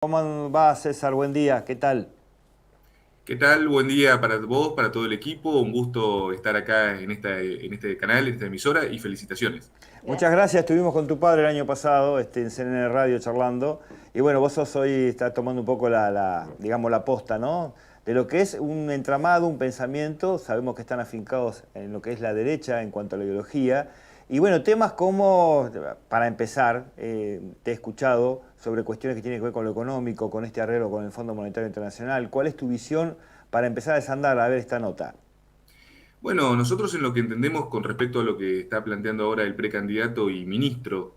¿Cómo va, César? Buen día, ¿qué tal? ¿Qué tal? Buen día para vos, para todo el equipo. Un gusto estar acá en este canal, en esta emisora y felicitaciones. Muchas gracias, estuvimos con tu padre el año pasado en CNN Radio charlando. Y bueno, vos sos hoy, estás tomando un poco digamos, la posta, ¿no? De lo que es un entramado, un pensamiento, sabemos que están afincados en lo que es la derecha en cuanto a la ideología. Y bueno, temas como, para empezar, te he escuchado sobre cuestiones que tienen que ver con lo económico, con este arreglo con el Fondo Monetario Internacional. ¿Cuál es tu visión para empezar a desandar, a ver esta nota? Bueno, nosotros en lo que entendemos con respecto a lo que está planteando ahora el precandidato y ministro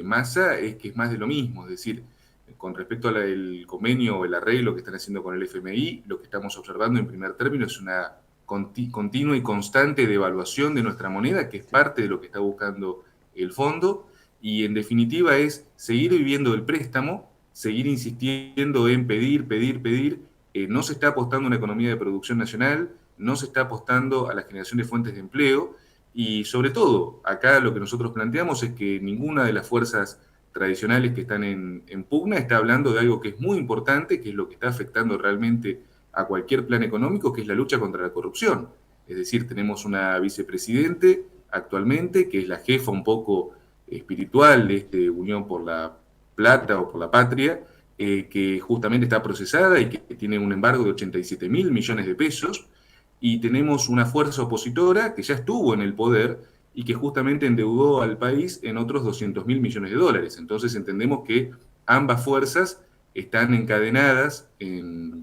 Massa es que es más de lo mismo, es decir, con respecto al convenio o el arreglo que están haciendo con el FMI, lo que estamos observando en primer término es una continua y constante devaluación de nuestra moneda, que es Sí. parte de lo que está buscando el fondo, y en definitiva es seguir viviendo el préstamo, seguir insistiendo en pedir, pedir, pedir. No se está apostando a una economía de producción nacional, no se está apostando a la generación de fuentes de empleo y sobre todo, acá lo que nosotros planteamos es que ninguna de las fuerzas tradicionales que están en pugna está hablando de algo que es muy importante, que es lo que está afectando realmente a cualquier plan económico, que es la lucha contra la corrupción. Es decir, tenemos una vicepresidente actualmente, que es la jefa un poco espiritual de esta Unión por la Plata o por la Patria, que justamente está procesada y que tiene un embargo de 87.000 millones de pesos, y tenemos una fuerza opositora que ya estuvo en el poder y que justamente endeudó al país en otros 200.000 millones de dólares. Entonces entendemos que ambas fuerzas están encadenadas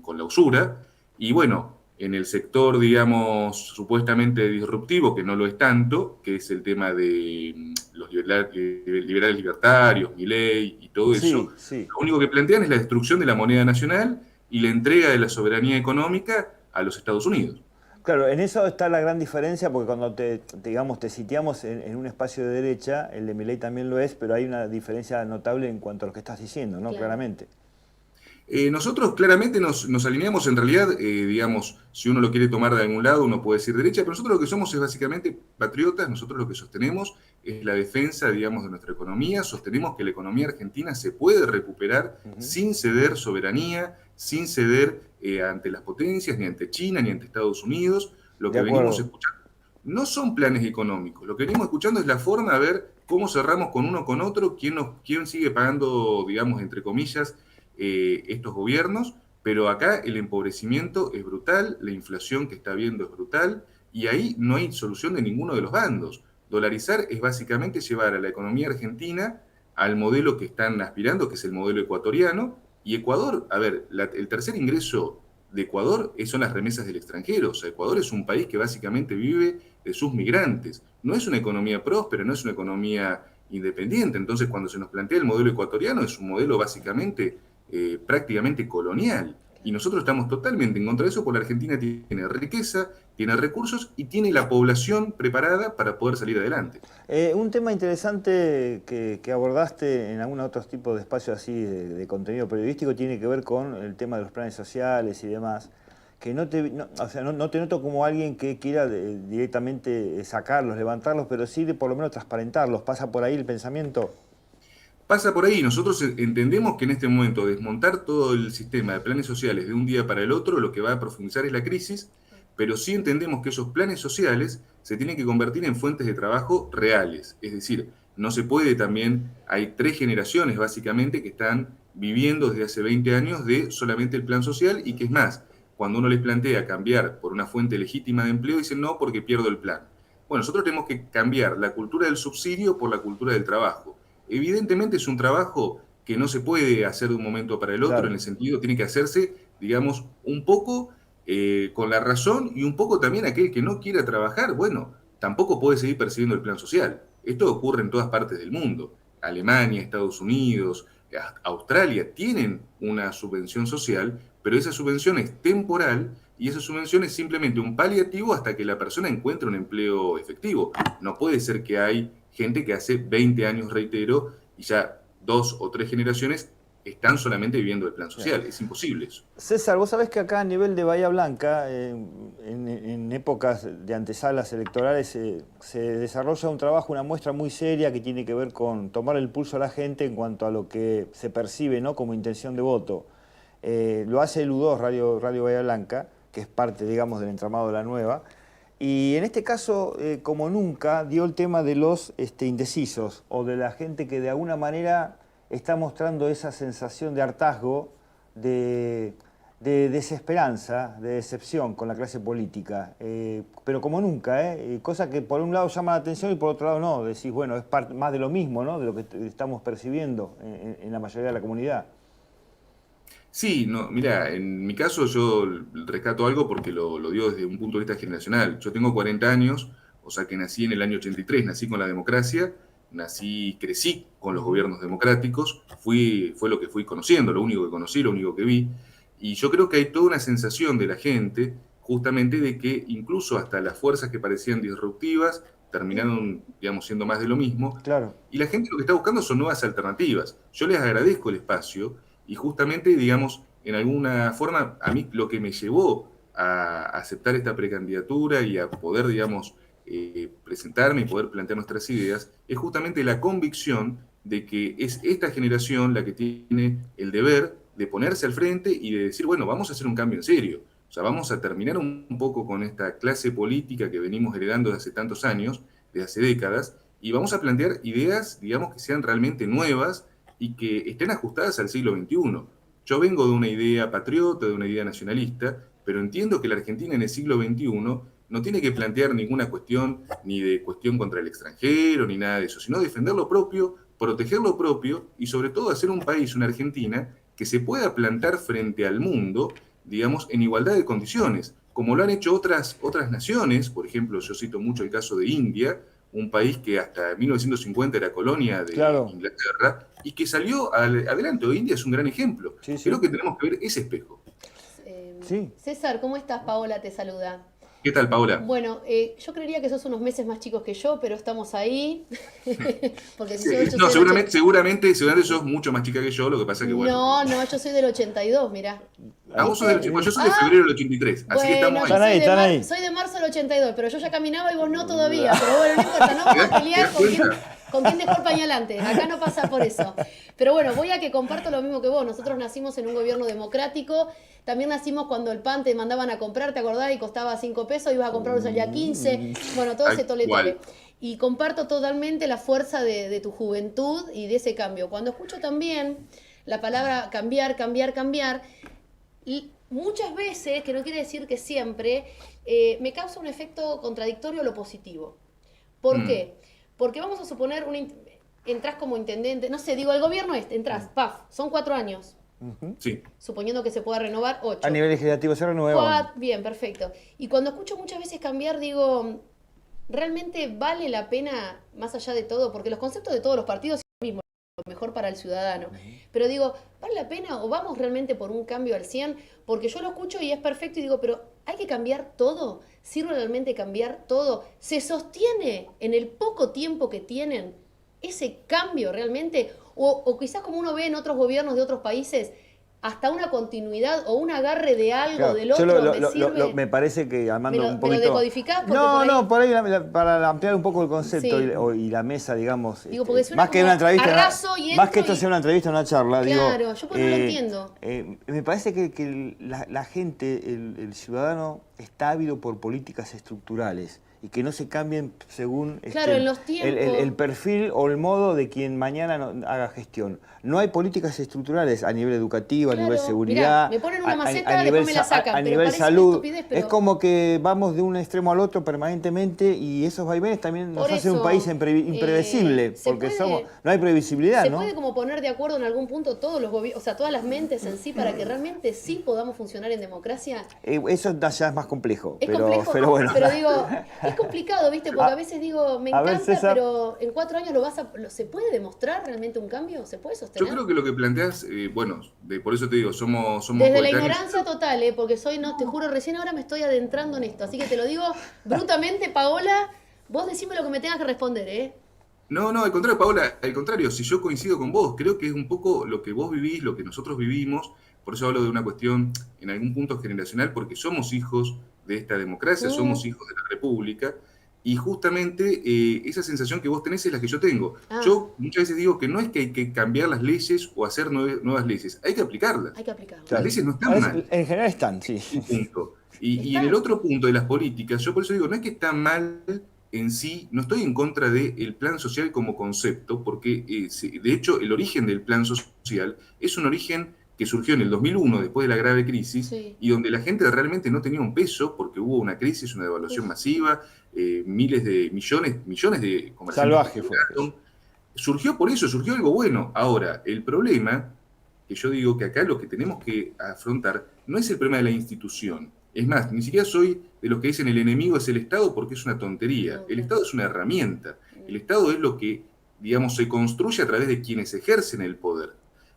con la usura y bueno, en el sector, digamos, supuestamente disruptivo, que no lo es tanto, que es el tema de los liberales libertarios, Milei y todo eso, Sí, sí. lo único que plantean es la destrucción de la moneda nacional y la entrega de la soberanía económica a los Estados Unidos. Claro, en eso está la gran diferencia, porque cuando digamos, te sitiamos en un espacio de derecha, el de Milei también lo es, pero hay una diferencia notable en cuanto a lo que estás diciendo, ¿no? Claro. Claramente. Nosotros claramente nos alineamos en realidad, digamos, si uno lo quiere tomar de algún lado, uno puede decir derecha, pero nosotros lo que somos es básicamente patriotas, nosotros lo que sostenemos es la defensa, digamos, de nuestra economía, sostenemos que la economía argentina se puede recuperar Ujú. sin ceder soberanía, sin ceder ante las potencias, ni ante China, ni ante Estados Unidos. Lo De que venimos acuerdo. escuchando no son planes económicos, lo que venimos escuchando es la forma de ver cómo cerramos con uno con otro, quién sigue pagando, digamos, entre comillas, estos gobiernos, pero acá el empobrecimiento es brutal, la inflación que está habiendo es brutal, y ahí no hay solución de ninguno de los bandos. Dolarizar es básicamente llevar a la economía argentina al modelo que están aspirando, que es el modelo ecuatoriano, y Ecuador, a ver, el tercer ingreso de Ecuador son las remesas del extranjero. O sea, Ecuador es un país que básicamente vive de sus migrantes. No es una economía próspera, no es una economía independiente. Entonces, cuando se nos plantea el modelo ecuatoriano, es un modelo básicamente prácticamente colonial. Y nosotros estamos totalmente en contra de eso porque la Argentina tiene riqueza, tiene recursos y tiene la población preparada para poder salir adelante. Un tema interesante que abordaste en algún otro tipo de espacio así de contenido periodístico tiene que ver con el tema de los planes sociales y demás. Que o sea, no te noto como alguien que quiera directamente sacarlos, levantarlos, pero sí de por lo menos transparentarlos. ¿Pasa por ahí el pensamiento? Pasa por ahí, nosotros entendemos que en este momento desmontar todo el sistema de planes sociales de un día para el otro lo que va a profundizar es la crisis, pero sí entendemos que esos planes sociales se tienen que convertir en fuentes de trabajo reales. Es decir, no se puede también, hay tres generaciones básicamente que están viviendo desde hace 20 años de solamente el plan social y que es más, cuando uno les plantea cambiar por una fuente legítima de empleo, dicen no porque pierdo el plan. Bueno, nosotros tenemos que cambiar la cultura del subsidio por la cultura del trabajo. Evidentemente es un trabajo que no se puede hacer de un momento para el otro, en Claro. el sentido, tiene que hacerse, digamos, un poco con la razón y un poco también aquel que no quiera trabajar, bueno, tampoco puede seguir percibiendo el plan social. Esto ocurre en todas partes del mundo. Alemania, Estados Unidos, Australia tienen una subvención social, pero esa subvención es temporal y esa subvención es simplemente un paliativo hasta que la persona encuentre un empleo efectivo. No puede ser que hay gente que hace 20 años, reitero, y ya dos o tres generaciones están solamente viviendo el plan social. Es imposible eso. César, vos sabés que acá a nivel de Bahía Blanca, en épocas de antesalas electorales, se desarrolla un trabajo, una muestra muy seria que tiene que ver con tomar el pulso a la gente en cuanto a lo que se percibe, ¿no?, como intención de voto. Lo hace el U2, Radio Bahía Blanca, que es parte, digamos, del entramado de la nueva. Y en este caso, como nunca, dio el tema de los indecisos o de la gente que de alguna manera está mostrando esa sensación de hartazgo, de desesperanza, de decepción con la clase política. Pero como nunca, cosa que por un lado llama la atención y por otro lado no. Decís, bueno, es más de lo mismo, ¿no?, de lo que estamos percibiendo en la mayoría de la comunidad. Sí, no, mira, en mi caso yo rescato algo porque lo digo desde un punto de vista generacional. Yo tengo 40 años, o sea que nací en el año 83, nací con la democracia, crecí con los gobiernos democráticos, fue lo que fui conociendo, lo único que conocí, lo único que vi. Y yo creo que hay toda una sensación de la gente, justamente de que incluso hasta las fuerzas que parecían disruptivas terminaron, digamos, siendo más de lo mismo. Claro. Y la gente lo que está buscando son nuevas alternativas. Yo les agradezco el espacio y justamente, digamos, en alguna forma, a mí lo que me llevó a aceptar esta precandidatura y a poder, digamos, presentarme y poder plantear nuestras ideas, es justamente la convicción de que es esta generación la que tiene el deber de ponerse al frente y de decir, bueno, vamos a hacer un cambio en serio. O sea, vamos a terminar un poco con esta clase política que venimos heredando desde hace tantos años, desde hace décadas, y vamos a plantear ideas, digamos, que sean realmente nuevas y que estén ajustadas al siglo XXI. Yo vengo de una idea patriota, de una idea nacionalista, pero entiendo que la Argentina en el siglo XXI no tiene que plantear ninguna cuestión, ni de cuestión contra el extranjero, ni nada de eso, sino defender lo propio, proteger lo propio y sobre todo hacer un país, una Argentina, que se pueda plantar frente al mundo, digamos, en igualdad de condiciones, como lo han hecho otras naciones. Por ejemplo, yo cito mucho el caso de India, un país que hasta 1950 era colonia de Inglaterra y que salió adelante. Hoy India es un gran ejemplo. Sí, sí. Creo que tenemos que ver ese espejo. Sí. César, ¿cómo estás? Paola te saluda. ¿Qué tal, Paola? Bueno, yo creería que sos unos meses más chicos que yo, pero estamos ahí. Porque si no, seguramente sos mucho más chica que yo, lo que pasa que bueno. No, yo soy del 82, mirá. Vos sos yo soy de febrero del 83, así que estamos ahí. Están ahí. Soy de marzo del 82, pero yo ya caminaba y vos no todavía. Pero bueno, no importa, no vamos a pelear con quién dejó el pañal antes. Acá no pasa por eso. Pero bueno, voy a que comparto lo mismo que vos. Nosotros nacimos en un gobierno democrático. También nacimos cuando el pan te mandaban a comprar, ¿te acordás? Y costaba 5 pesos, ibas a comprarlo, salía 15. Bueno, todo ese tole. Y comparto totalmente la fuerza de tu juventud y de ese cambio. Cuando escucho también la palabra cambiar, y muchas veces, que no quiere decir que siempre, me causa un efecto contradictorio a lo positivo. ¿Por qué? Porque vamos a suponer, entrás como intendente, no sé, digo, el gobierno entrás, son 4 años. Sí. Suponiendo que se pueda renovar, 8. A nivel legislativo se renueva. Bien, perfecto. Y cuando escucho muchas veces cambiar, digo, ¿realmente vale la pena, más allá de todo? Porque los conceptos de todos los partidos son lo mismo, lo mejor para el ciudadano. Pero digo, ¿vale la pena o vamos realmente por un cambio al 100? Porque yo lo escucho y es perfecto y digo, pero ¿hay que cambiar todo? ¿Sirve realmente cambiar todo? ¿Se sostiene en el poco tiempo que tienen ese cambio realmente? O quizás como uno ve en otros gobiernos de otros países, hasta una continuidad o un agarre de algo, claro, del otro, me parece que armando un poquito... ¿Me lo decodificás? Por ahí para ampliar un poco el concepto y la mesa, digamos, digo, porque más que una entrevista, más que esto sea una entrevista, una charla, claro, yo no lo entiendo. Me parece que la gente, el ciudadano, está ávido por políticas estructurales y que no se cambien según en los tiempos. El perfil o el modo de quien mañana haga gestión. No hay políticas estructurales a nivel educativo, a nivel seguridad, mirá, me ponen una maceta, después me la sacan, a nivel salud. Es como que vamos de un extremo al otro permanentemente y esos vaivenes también nos hacen un país imprevisible, porque no hay previsibilidad, ¿Se puede como poner de acuerdo en algún punto todos los gobiernos, o sea, todas las mentes en sí, para que realmente sí podamos funcionar en democracia? Eso ya es más complejo. Pero bueno. Pero digo, es complicado, ¿viste? Porque a veces digo, me encanta, pero en 4 años ¿se puede demostrar realmente un cambio? ¿Se puede sostener? Yo creo que lo que planteas, por eso te digo, somos desde la ignorancia total, porque te juro, recién ahora me estoy adentrando en esto. Así que te lo digo brutamente, Paola, vos decime lo que me tengas que responder, No, no, al contrario, Paola, al contrario, si yo coincido con vos, creo que es un poco lo que vos vivís, lo que nosotros vivimos, por eso hablo de una cuestión en algún punto generacional, porque somos hijos de esta democracia, somos hijos de la República, y justamente esa sensación que vos tenés es la que yo tengo. Ah, Yo muchas veces digo que no es que hay que cambiar las leyes o hacer nuevas leyes, hay que aplicarlas. hay que aplicarlo. Las Claro. leyes no están mal. En general están, sí. Un punto. Y en el Están. otro punto de las políticas, yo por eso digo, no es que está mal en sí, no estoy en contra del plan social como concepto, porque de hecho el origen del plan social es un origen que surgió en el 2001, después de la grave crisis, Sí. y donde la gente realmente no tenía un peso, porque hubo una crisis, una devaluación Uf. masiva, millones de comerciantes Salvaje fue. quebraron. Surgió por eso, surgió algo bueno. Ahora, el problema, que yo digo que acá lo que tenemos que afrontar no es el problema de la institución. Es más, ni siquiera soy de los que dicen el enemigo es el Estado porque es una tontería. No, El claro. Estado es una herramienta. El Estado es lo que, digamos, se construye a través de quienes ejercen el poder.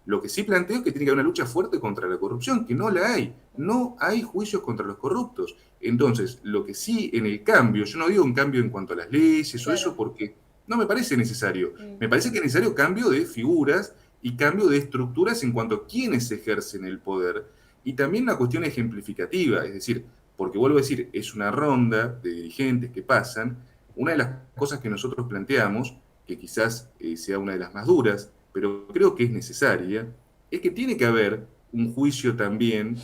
Lo que sí planteo es que tiene que haber una lucha fuerte contra la corrupción, que no la hay. No hay juicios contra los corruptos. Entonces, lo que sí en el cambio, yo no digo un cambio en cuanto a las leyes o eso Claro. porque no me parece necesario. Mm. Me parece que es necesario cambio de figuras y cambio de estructuras en cuanto a quienes ejercen el poder. Y también una cuestión ejemplificativa, es decir, porque vuelvo a decir, es una ronda de dirigentes que pasan. Una de las cosas que nosotros planteamos, que quizás sea una de las más duras, pero creo que es necesaria, es que tiene que haber un juicio también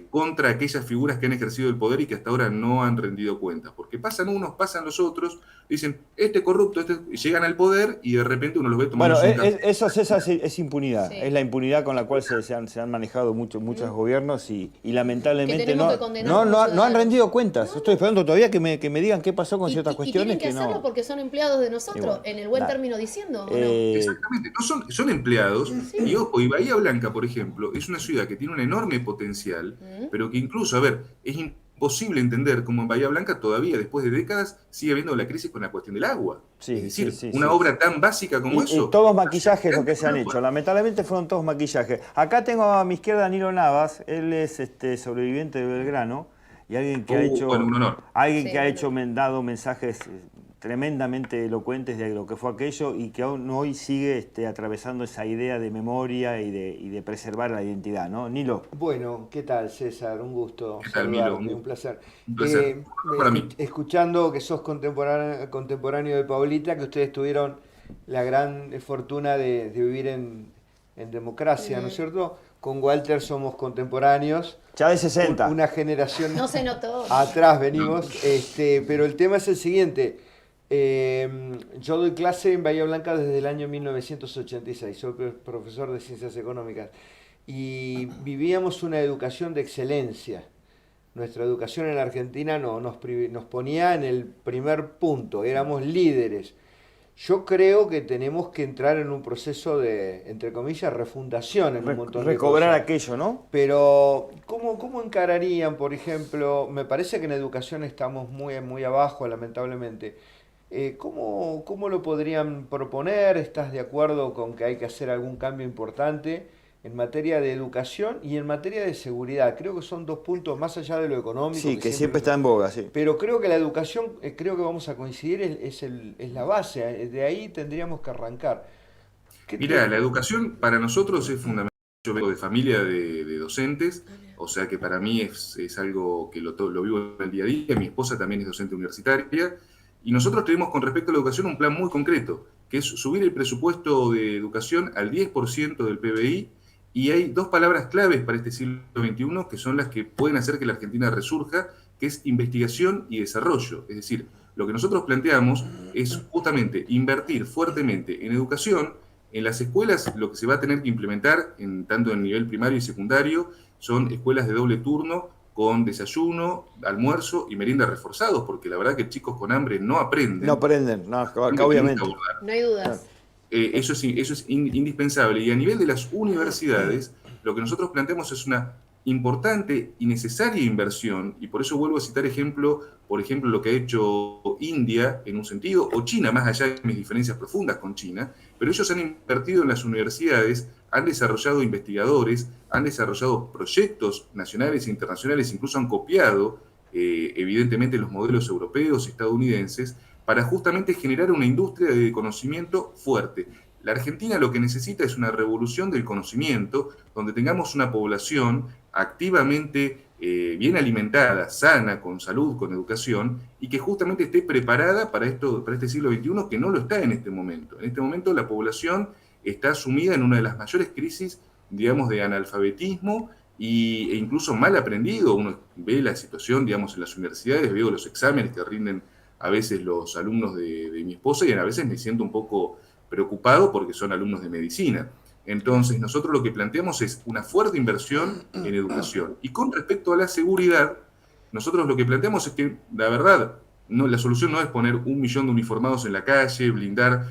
contra aquellas figuras que han ejercido el poder y que hasta ahora no han rendido cuentas. Porque pasan unos, pasan los otros, dicen, este corrupto, llegan al poder y de repente uno los ve tomando Bueno, un café. eso es impunidad. Sí. Es la impunidad con la cual se han manejado muchos gobiernos y Que lamentablemente tenemos no, que condenar no, como no han ciudadanos. rendido cuentas. Estoy esperando todavía que me digan qué pasó con Y, ciertas y cuestiones tienen que hacerlo no. porque son empleados de nosotros, Y bueno, en el buen nada. término diciendo, ¿o no? Exactamente, no son empleados. Sí. Y ojo, y Bahía Blanca, por ejemplo, es una ciudad que tiene un enorme potencial, pero que incluso, a ver, es imposible entender cómo en Bahía Blanca todavía, después de décadas, sigue habiendo la crisis con la cuestión del agua. Sí, Es decir, sí, una sí. obra tan básica como Y eso. todos maquillajes lo que se han Agua. hecho. Lamentablemente fueron todos maquillajes. Acá tengo a mi izquierda a Nilo Navas. Él es sobreviviente de Belgrano y alguien que ha hecho, Bueno, un honor. alguien Sí, que ha bueno. hecho dado mensajes tremendamente elocuentes de lo que fue aquello y que aún hoy sigue atravesando esa idea de memoria y de preservar la identidad, ¿no? Nilo. Bueno, ¿qué tal, César? Un gusto ¿Qué tal, Milo? saludarte, un placer. Un placer. Para mí. Escuchando que sos contemporáneo de Paulita, que ustedes tuvieron la gran fortuna de vivir en democracia, ¿no es cierto? Con Walter somos contemporáneos, Ya de 60. una generación No se notó. atrás venimos, pero el tema es el siguiente. Yo doy clase en Bahía Blanca desde el año 1986, soy profesor de Ciencias Económicas y vivíamos una educación de excelencia. Nuestra educación en la Argentina nos ponía en el primer punto, éramos líderes. Yo creo que tenemos que entrar en un proceso de, entre comillas, refundación en un montón de Recobrar cosas. aquello, ¿no? Pero, ¿cómo encararían, por ejemplo, me parece que en educación estamos muy abajo, lamentablemente. ¿Cómo lo podrían proponer? ¿Estás de acuerdo con que hay que hacer algún cambio importante en materia de educación y en materia de seguridad? Creo que son dos puntos más allá de lo económico. Sí, que siempre está en boga, sí. Pero creo que la educación, creo que vamos a coincidir, es la base. De ahí tendríamos que arrancar. Mira, la educación para nosotros es fundamental. Yo vengo de familia de docentes, o sea que para mí es algo que lo vivo en el día a día. Mi esposa también es docente universitaria. Y nosotros tenemos con respecto a la educación un plan muy concreto, que es subir el presupuesto de educación al 10% del PBI. Y hay dos palabras claves para este siglo XXI que son las que pueden hacer que la Argentina resurja, que es investigación y desarrollo. Es decir, lo que nosotros planteamos es justamente invertir fuertemente en educación. En las escuelas lo que se va a tener que implementar, tanto en nivel primario y secundario, son escuelas de doble turno, con desayuno, almuerzo y merienda reforzados, porque la verdad que chicos con hambre no aprenden. No aprenden, no, acá Tenemos que obviamente. abordar. No hay dudas. Eso es indispensable. Y a nivel de las universidades, lo que nosotros planteamos es una importante y necesaria inversión, y por eso vuelvo a citar por ejemplo, lo que ha hecho India en un sentido, o China, más allá de mis diferencias profundas con China, pero ellos han invertido en las universidades, han desarrollado investigadores, han desarrollado proyectos nacionales e internacionales, incluso han copiado, evidentemente, los modelos europeos y estadounidenses, para justamente generar una industria de conocimiento fuerte. La Argentina lo que necesita es una revolución del conocimiento, donde tengamos una población activamente bien alimentada, sana, con salud, con educación, y que justamente esté preparada para este siglo XXI, que no lo está en este momento. En este momento la población está sumida en una de las mayores crisis, digamos, de analfabetismo e incluso mal aprendido. Uno ve la situación, digamos, en las universidades, veo los exámenes que rinden a veces los alumnos de mi esposa y a veces me siento un poco preocupado porque son alumnos de medicina. Entonces, nosotros lo que planteamos es una fuerte inversión en educación. Y con respecto a la seguridad, nosotros lo que planteamos es que, la verdad, la solución no es poner 1 millón de uniformados en la calle, blindar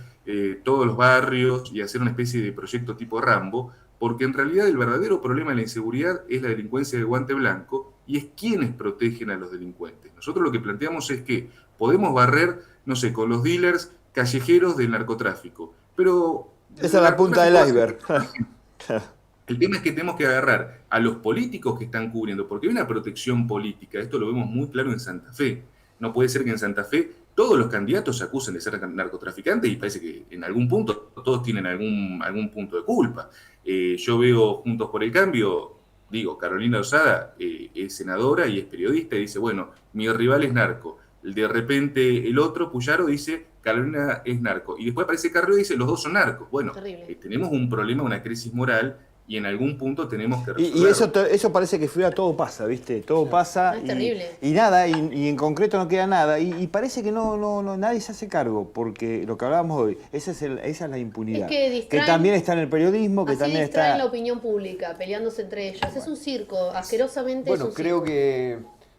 todos los barrios y hacer una especie de proyecto tipo Rambo, porque en realidad el verdadero problema de la inseguridad es la delincuencia de guante blanco y es quienes protegen a los delincuentes. Nosotros lo que planteamos es que podemos barrer, no sé, con los dealers callejeros del narcotráfico, pero... Esa es la punta del iceberg. El tema es que tenemos que agarrar a los políticos que están cubriendo, porque hay una protección política, esto lo vemos muy claro en Santa Fe. No puede ser que en Santa Fe todos los candidatos se acusen de ser narcotraficantes y parece que en algún punto todos tienen algún punto de culpa. Yo veo Juntos por el Cambio, digo, Carolina Lozada es senadora y es periodista y dice, bueno, mi rival es narco. De repente el otro, Puyaro, dice, Carolina es narco. Y después aparece Carrió y dice, los dos son narcos. Bueno, tenemos un problema, una crisis moral, y en algún punto tenemos que resolverlo. Y eso parece que fuera todo pasa, ¿viste? Todo pasa. Es terrible. Y nada, y en concreto no queda nada. Y parece que no nadie se hace cargo, porque lo que hablábamos hoy, esa es la impunidad. Es que también está en el periodismo, que así también distraen está... la opinión pública, peleándose entre ellos. Es un circo, asquerosamente Bueno, es un creo circo. que,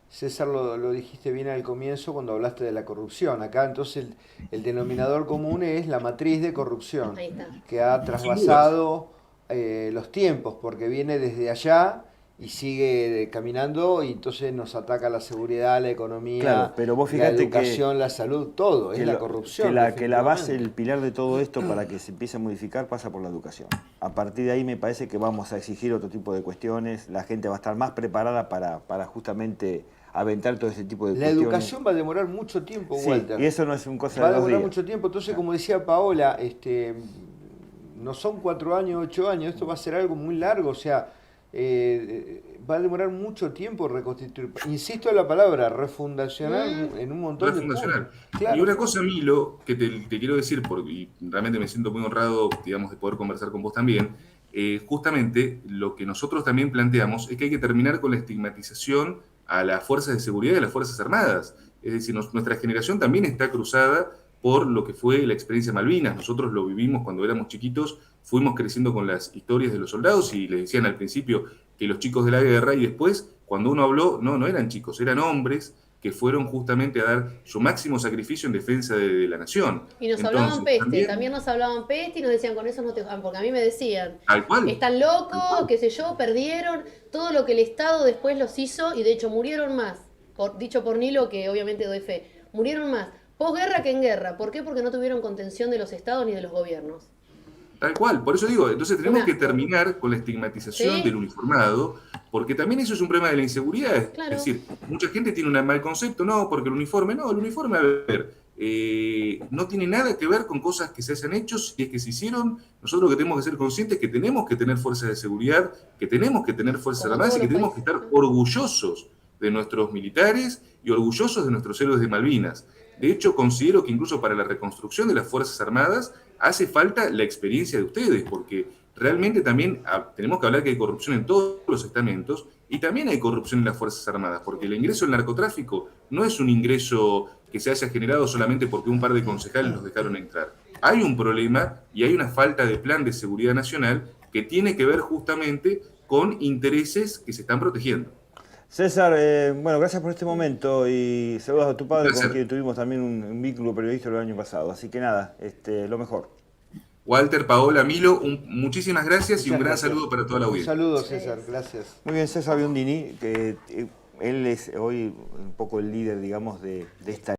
César, lo dijiste bien al comienzo cuando hablaste de la corrupción. Acá entonces el denominador común es la matriz de corrupción, Ahí está. que ha trasvasado los tiempos, porque viene desde allá y sigue caminando y entonces nos ataca la seguridad, la economía, Claro, pero vos la fíjate educación, la salud, todo, es la corrupción. Que la base, el pilar de todo esto para que se empiece a modificar pasa por la educación. A partir de ahí me parece que vamos a exigir otro tipo de cuestiones, la gente va a estar más preparada para justamente aventar todo ese tipo de La cuestiones. educación va a demorar mucho tiempo, Sí, Walter. y eso no es un cosa Va a de 2 demorar días. mucho tiempo, entonces como decía Paola, no son 4 años, 8 años, esto va a ser algo muy largo, o sea, va a demorar mucho tiempo reconstituir, insisto en la palabra, refundacionar en un montón de puntos. Claro. Y una cosa, Milo, que te quiero decir, porque realmente me siento muy honrado, digamos, de poder conversar con vos también, justamente lo que nosotros también planteamos es que hay que terminar con la estigmatización a las fuerzas de seguridad y a las Fuerzas Armadas. Es decir, nuestra generación también está cruzada por lo que fue la experiencia Malvinas. Nosotros lo vivimos cuando éramos chiquitos, fuimos creciendo con las historias de los soldados y les decían al principio que los chicos de la guerra y después, cuando uno habló, no eran chicos, eran hombres que fueron justamente a dar su máximo sacrificio en defensa de la nación. Y nos hablaban peste, también nos hablaban peste y nos decían, con eso no te jodan, porque a mí me decían, tal cual, están locos, qué sé yo, perdieron todo lo que el Estado después los hizo y de hecho murieron más, dicho por Nilo, que obviamente doy fe, murieron más posguerra que en guerra. ¿Por qué? Porque no tuvieron contención de los estados ni de los gobiernos. Tal cual, por eso digo, entonces tenemos que terminar con la estigmatización del uniformado, porque también eso es un problema de la inseguridad. Claro. Es decir, mucha gente tiene un mal concepto, no, porque el uniforme, a ver, no tiene nada que ver con cosas que se hayan hecho, si es que se hicieron. Nosotros lo que tenemos que ser conscientes es que tenemos que tener fuerzas de seguridad, que tenemos que tener fuerzas armadas y que tenemos que estar orgullosos de nuestros militares y orgullosos de nuestros héroes de Malvinas. De hecho, considero que incluso para la reconstrucción de las Fuerzas Armadas hace falta la experiencia de ustedes, porque realmente también tenemos que hablar que hay corrupción en todos los estamentos y también hay corrupción en las Fuerzas Armadas, porque el ingreso al narcotráfico no es un ingreso que se haya generado solamente porque un par de concejales los dejaron entrar. Hay un problema y hay una falta de plan de seguridad nacional que tiene que ver justamente con intereses que se están protegiendo. César, bueno, gracias por este momento y saludos a tu padre, con quien tuvimos también un vínculo periodístico el año pasado. Así que nada, lo mejor. Walter, Paola, Milo, muchísimas gracias y un gran saludo para toda la audiencia. Un saludo, César, gracias. Muy bien, César Biondini, que él es hoy un poco el líder, digamos, de esta